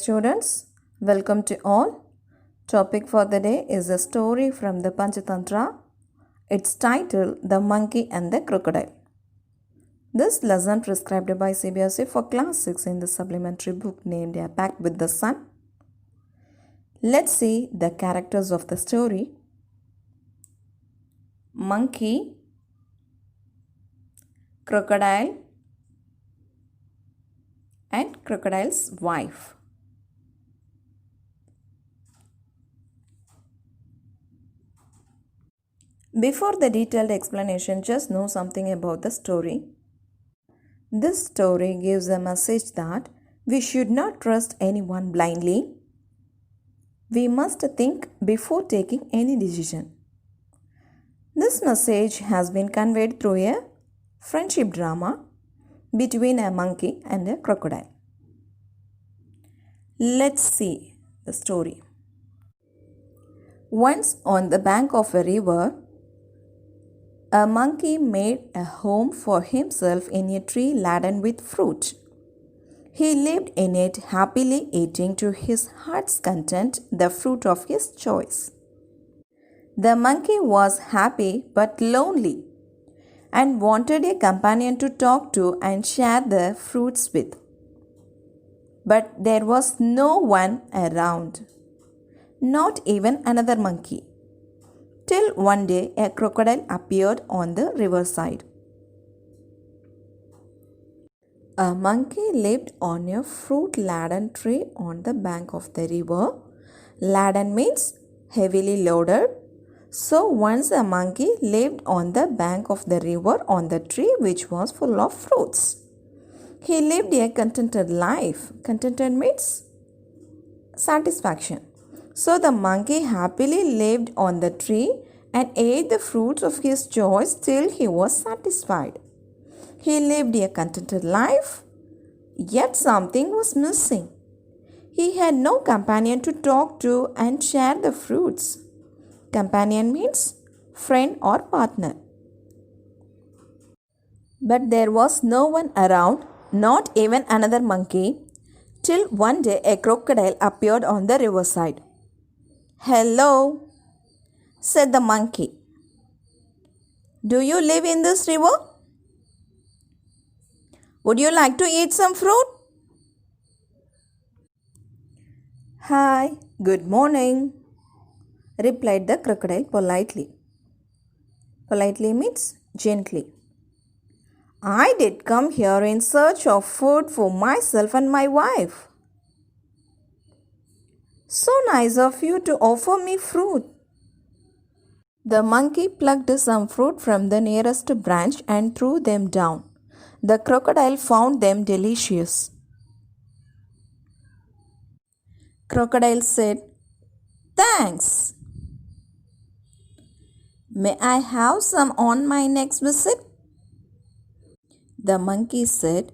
students, welcome to all. Topic for the day is a story from the Panchatantra. It's titled The Monkey and the Crocodile. This lesson prescribed by CBSE for class 6 in the supplementary book named A Pact with the Sun. Let's see the characters of the story. Monkey, crocodile, and crocodile's wife. Before the detailed explanation, just know something about the story. This story gives a message that we should not trust anyone blindly. We must think before taking any decision. This message has been conveyed through a friendship drama between a monkey and a crocodile. Let's see the story. Once on the bank of a river, a monkey made a home for himself in a tree laden with fruit. He lived in it happily, eating to his heart's content the fruit of his choice. The monkey was happy but lonely and wanted a companion to talk to and share the fruits with. But there was no one around, not even another monkey. Till one day a crocodile appeared on the riverside. A monkey lived on a fruit-laden tree on the bank of the river. Laden means heavily loaded. So once a monkey lived on the bank of the river on the tree which was full of fruits. He lived a contented life. Contented means satisfaction. So the monkey happily lived on the tree and ate the fruits of his choice till he was satisfied. He lived a contented life, yet something was missing. He had no companion to talk to and share the fruits. Companion means friend or partner. But there was no one around, not even another monkey, till one day a crocodile appeared on the riverside. "Hello," said the monkey. "Do you live in this river? Would you like to eat some fruit?" "Hi, good morning," replied the crocodile politely. Politely means gently. "I did come here in search of food for myself and my wife. So nice of you to offer me fruit." The monkey plucked some fruit from the nearest branch and threw them down. The crocodile found them delicious. Crocodile said, "Thanks. May I have some on my next visit?" The monkey said,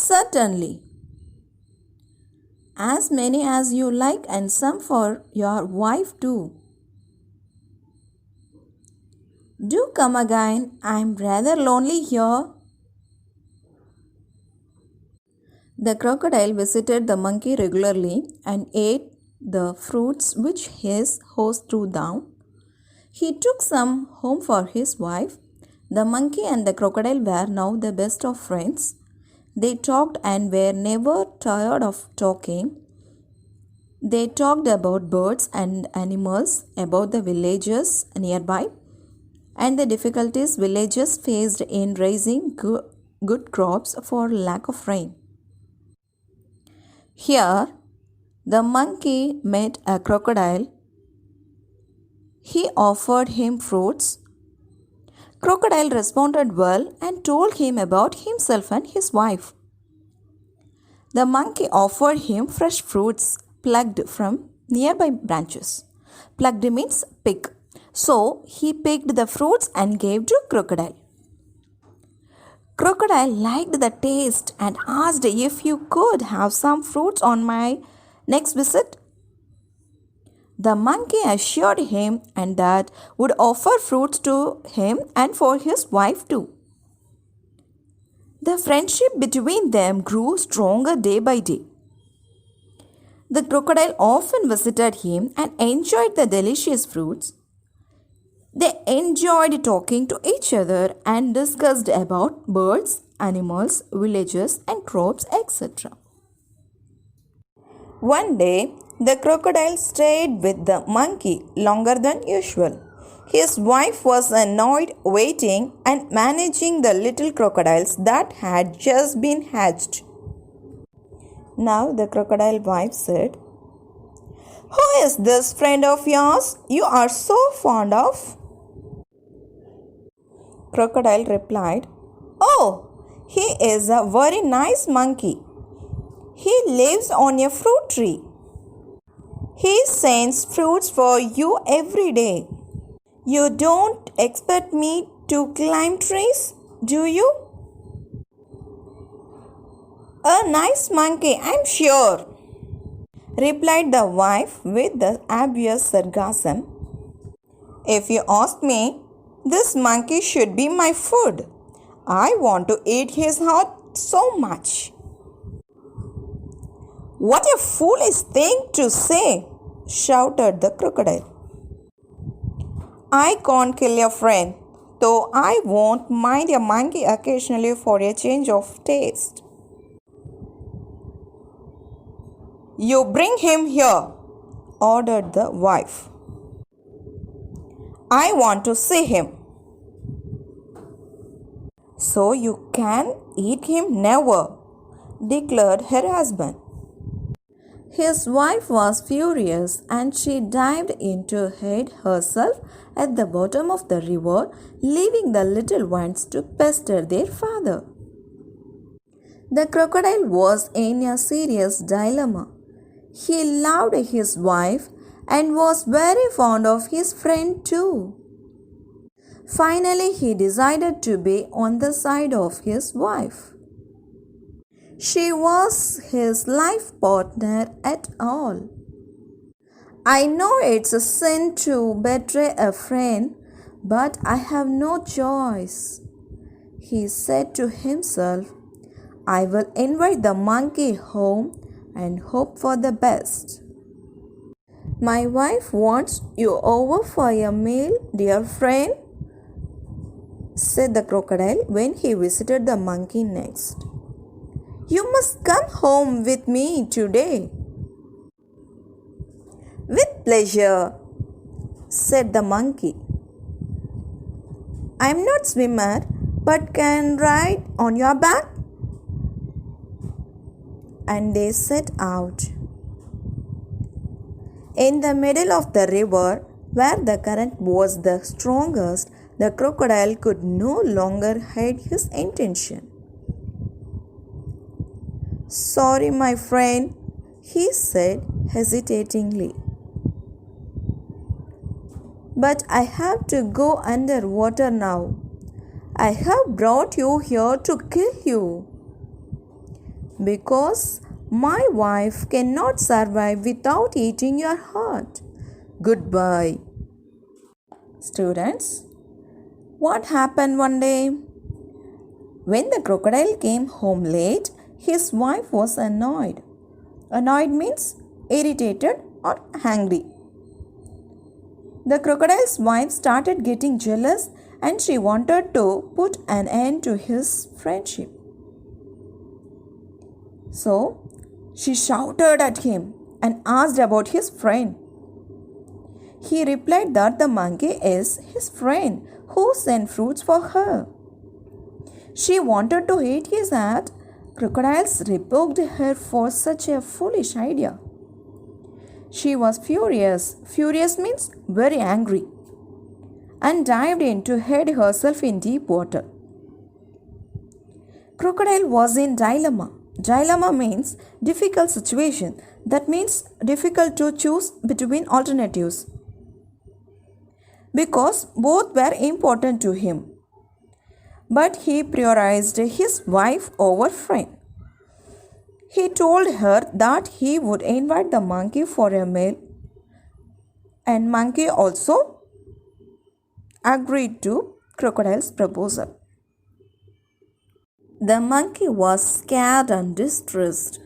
"Certainly. As many as you like and some for your wife too. Do come again. I'm rather lonely here." The crocodile visited the monkey regularly and ate the fruits which his host threw down. He took some home for his wife. The monkey and the crocodile were now the best of friends. They talked and were never tired of talking. They talked about birds and animals, about the villages nearby, and the difficulties villagers faced in raising good crops for lack of rain. Here, the monkey met a crocodile. He offered him fruits. Crocodile responded well and told him about himself and his wife. The monkey offered him fresh fruits plucked from nearby branches. Plucked means pick. So he picked the fruits and gave to crocodile. Crocodile liked the taste and asked if you could have some fruits on my next visit. The monkey assured him and that would offer fruits to him and for his wife too. The friendship between them grew stronger day by day. The crocodile often visited him and enjoyed the delicious fruits. They enjoyed talking to each other and discussed about birds, animals, villages, and crops, etc. One day, the crocodile stayed with the monkey longer than usual. His wife was annoyed waiting and managing the little crocodiles that had just been hatched. Now the crocodile wife said, "Who is this friend of yours you are so fond of?" Crocodile replied, "Oh, he is a very nice monkey. He lives on a fruit tree. He sends fruits for you every day. You don't expect me to climb trees, do you?" "A nice monkey, I'm sure," replied the wife with the obvious sarcasm. "If you ask me, this monkey should be my food. I want to eat his heart so much." "What a foolish thing to say," shouted the crocodile. "I can't kill your friend, though I won't mind a monkey occasionally for a change of taste." "You bring him here," ordered the wife. "I want to see him." "So you can eat him never," declared her husband. His wife was furious and she dived in to hide herself at the bottom of the river, leaving the little ones to pester their father. The crocodile was in a serious dilemma. He loved his wife and was very fond of his friend too. Finally, he decided to be on the side of his wife. She was his life partner at all. "I know it's a sin to betray a friend, but I have no choice," he said to himself. "I will invite the monkey home and hope for the best." "My wife wants you over for a meal, dear friend," said the crocodile when he visited the monkey next. "You must come home with me today." "With pleasure," said the monkey. "I'm not swimmer, but can ride on your back." And they set out. In the middle of the river, where the current was the strongest, the crocodile could no longer hide his intention. "Sorry, my friend," he said hesitatingly, "but I have to go under water now. I have brought you here to kill you, because my wife cannot survive without eating your heart. Goodbye." Students, what happened one day? When the crocodile came home late, his wife was annoyed. Annoyed means irritated or angry. The crocodile's wife started getting jealous and she wanted to put an end to his friendship. So she shouted at him and asked about his friend. He replied that the monkey is his friend who sent fruits for her. She wanted to eat his heart. Crocodiles rebuked her for such a foolish idea. She was furious. Furious means very angry. And dived in to hide herself in deep water. Crocodile was in dilemma. Dilemma means difficult situation. That means difficult to choose between alternatives. Because both were important to him. But he prioritized his wife over friend. He told her that he would invite the monkey for a meal, and monkey also agreed to crocodile's proposal. The monkey was scared and distressed.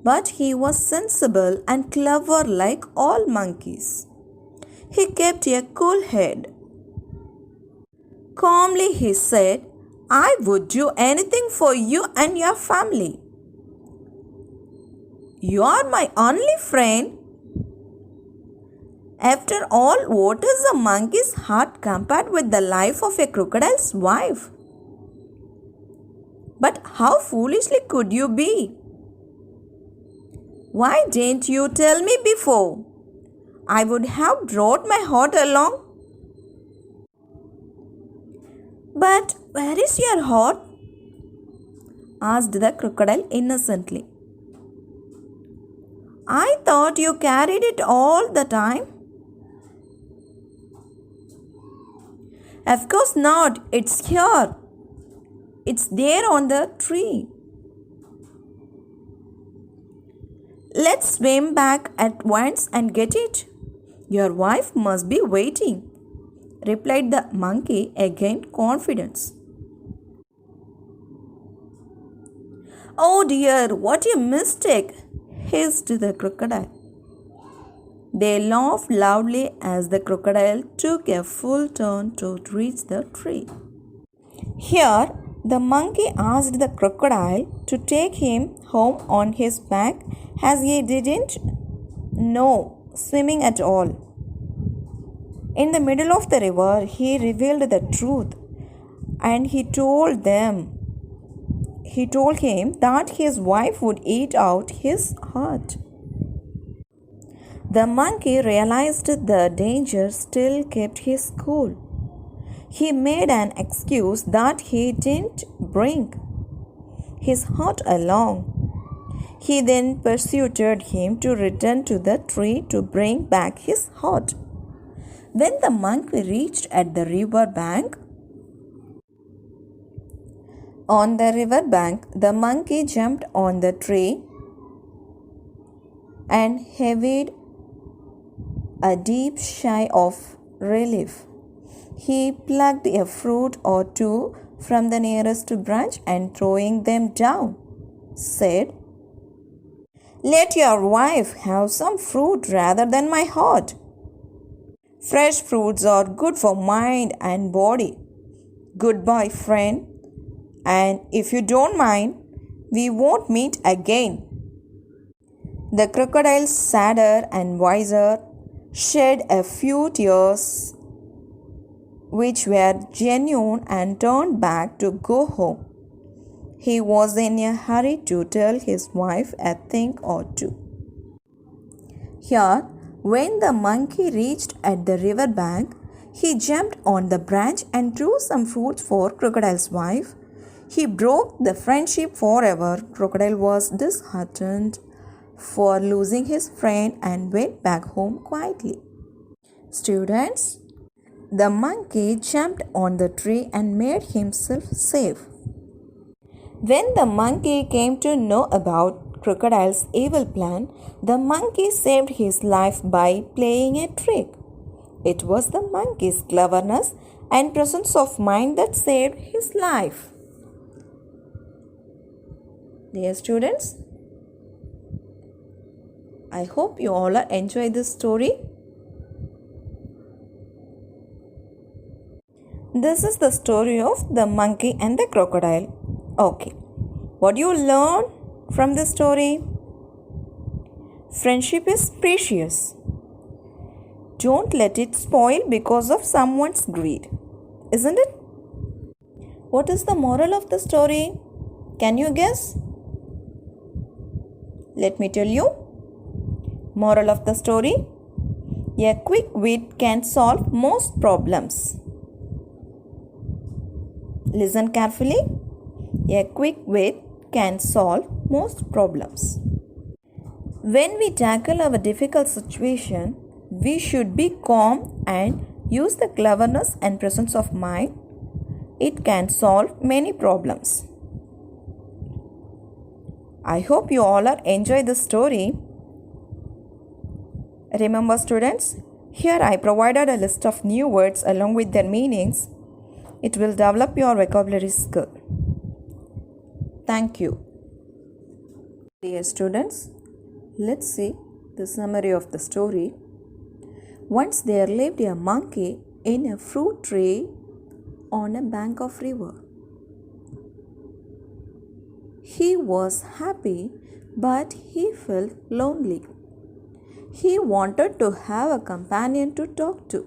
But he was sensible and clever like all monkeys. He kept a cool head. Calmly he said, I would do anything for you and your family. You are my only friend. After all, what is a monkey's heart compared with the life of a crocodile's wife? But how foolishly could you be? Why didn't you tell me before? I would have brought my heart along. But where is your heart? Asked the crocodile innocently. I thought you carried it all the time. Of course not. It's here. It's there on the tree. Let's swim back at once and get it. Your wife must be waiting, replied the monkey, again confidence. Oh dear, what a mistake, hissed the crocodile. They laughed loudly as the crocodile took a full turn to reach the tree. Here, the monkey asked the crocodile to take him home on his back as he didn't know swimming at all. In the middle of the river, he revealed the truth and he told him that his wife would eat out his heart. The monkey realized the danger, still kept his cool. He made an excuse that he didn't bring his heart along. He then persuaded him to return to the tree to bring back his heart. When the monkey reached at the river bank, the monkey jumped on the tree and heaved a deep sigh of relief. He plucked a fruit or two from the nearest branch and throwing them down, said, Let your wife have some fruit rather than my heart. Fresh fruits are good for mind and body. Goodbye, friend. And if you don't mind, we won't meet again. The crocodile, sadder and wiser, shed a few tears which were genuine and turned back to go home. He was in a hurry to tell his wife a thing or two. Here, when the monkey reached at the river bank, he jumped on the branch and threw some fruits for Crocodile's wife. He broke the friendship forever. Crocodile was disheartened for losing his friend and went back home quietly. Students, the monkey jumped on the tree and made himself safe. When the monkey came to know about Crocodile's evil plan, the monkey saved his life by playing a trick. It was the monkey's cleverness and presence of mind that saved his life. Dear students, I hope you all enjoy this story. This is the story of the monkey and the crocodile. Okay, what do you learn from this story? Friendship is precious. Don't let it spoil because of someone's greed, isn't it? What is the moral of the story? Can you guess? Let me tell you. Moral of the story: a quick wit can solve most problems. Listen carefully. A quick wit can solve most problems. When we tackle our difficult situation, we should be calm and use the cleverness and presence of mind. It can solve many problems. I hope you all enjoy this story. Remember students, here I provided a list of new words along with their meanings. It will develop your vocabulary skill. Thank you. Dear students, Let's see the summary of the story. Once there lived a monkey in a fruit tree on a bank of river. He was happy, but he felt lonely. He wanted to have a companion to talk to.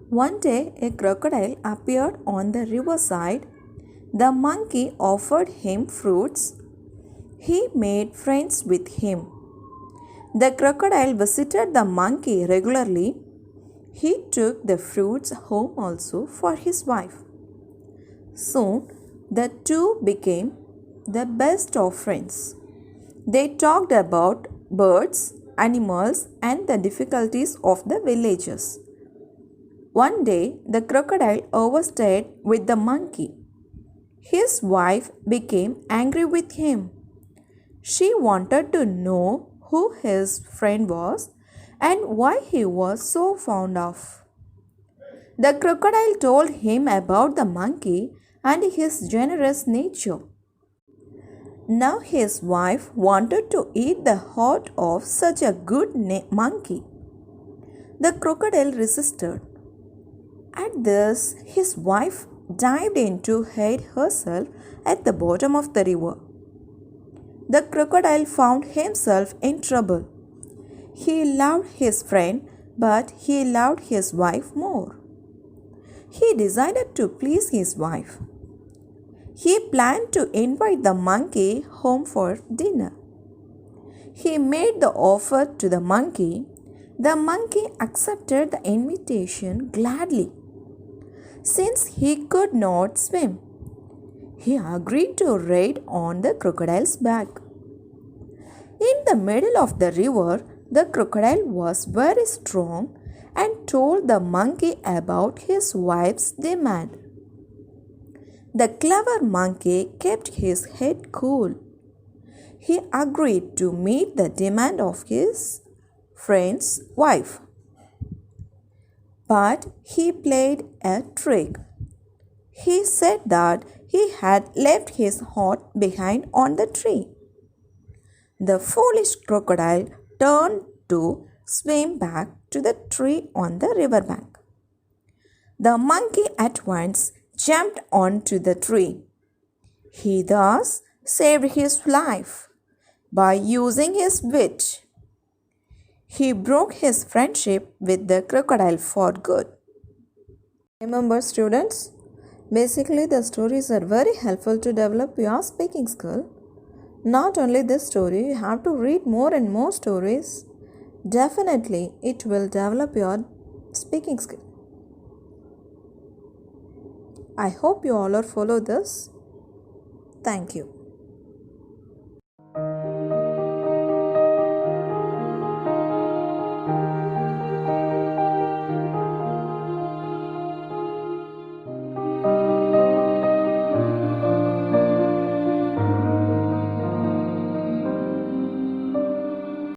One day, a crocodile appeared on the riverside. The monkey offered him fruits. He made friends with him. The crocodile visited the monkey regularly. He took the fruits home also for his wife. Soon, the two became the best of friends. They talked about birds, animals, and the difficulties of the villages. One day, the crocodile overstayed with the monkey. His wife became angry with him. She wanted to know who his friend was and why he was so fond of. The crocodile told him about the monkey and his generous nature. Now his wife wanted to eat the heart of such a good monkey. The crocodile resisted. At this, his wife dived in to hide herself at the bottom of the river. The crocodile found himself in trouble. He loved his friend, but he loved his wife more. He decided to please his wife. He planned to invite the monkey home for dinner. He made the offer to the monkey. The monkey accepted the invitation gladly. Since he could not swim, he agreed to ride on the crocodile's back. In the middle of the river, the crocodile was very strong and told the monkey about his wife's demand. The clever monkey kept his head cool. He agreed to meet the demand of his friend's wife. But he played a trick. He said that he had left his heart behind on the tree. The foolish crocodile turned to swim back to the tree on the riverbank. The monkey at once jumped onto the tree. He thus saved his life by using his wit. He broke his friendship with the crocodile for good. Remember, students, basically the stories are very helpful to develop your speaking skill. Not only this story, you have to read more and more stories. Definitely, it will develop your speaking skill. I hope you all are follow this. Thank you.